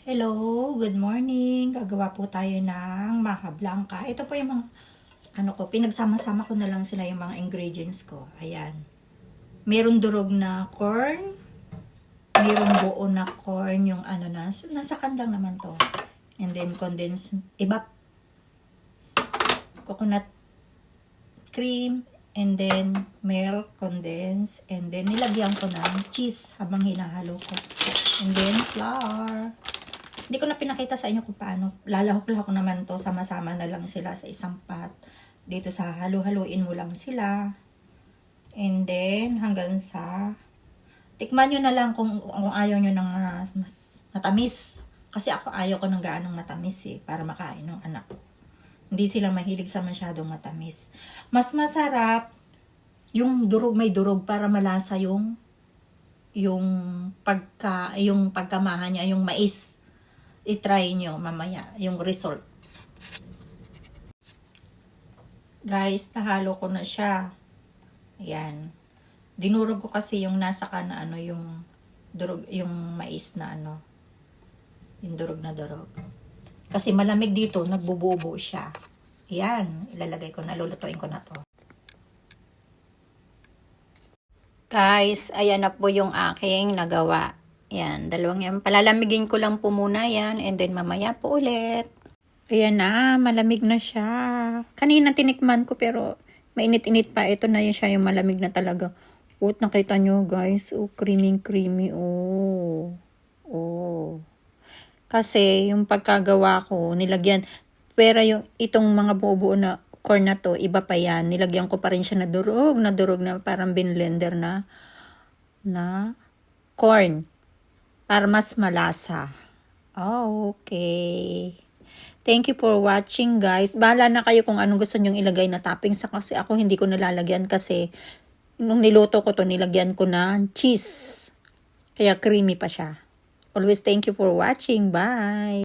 Hello, good morning. Gagawa po tayo ng maha blanca. Ito po yung mga, pinagsama-sama ko na lang sila yung mga ingredients ko. Ayan. Meron durog na corn. Meron buo na corn, yung nasa kandang naman to. And then condensed, coconut cream, and then milk, condensed, and then nilagyan ko ng cheese habang hinahalo ko. And then flour. Hindi ko na pinakita sa inyo kung paano. Lalahok-lahok naman to. Sama-sama na lang sila sa isang pot. Dito sa halu-haluin mo lang sila. And then, hanggang sa... Tikman nyo na lang kung ayaw nyo ng mas matamis. Kasi ako ayaw ko ng gaanong matamis para makain ng anak ko. Hindi sila mahilig sa masyadong matamis. Mas masarap yung durog, may durog para malasa yung pagkamahan niya, yung mais. I-try nyo mamaya yung result. Guys, nahalo ko na siya. Ayan. Dinurog ko kasi yung nasa na yung durog, yung mais na yung durog na durog. Kasi malamig dito, nagbububo siya. Ayan, ilalagay ko na, lulutuin ko na to. Guys, ayan na po yung aking nagawa. Yan, dalawang yan. Palalamigin ko lang po muna yan. And then mamaya po ulit. Ayan na, malamig na siya. Kanina tinikman ko pero mainit-init pa. Ito na yun siya yung malamig na talaga. Nakita nyo guys. Creamy. Kasi yung pagkagawa ko, nilagyan. Pero itong mga buo-buo na corn na to, iba pa yan. Nilagyan ko pa rin siya na durog na parang binlender na corn. Para mas malasa. Okay. Thank you for watching guys. Bahala na kayo kung anong gusto nyong ilagay na toppings. Kasi ako hindi ko nalalagyan kasi nung niluto ko to nilagyan ko ng cheese. Kaya creamy pa siya. Always thank you for watching. Bye.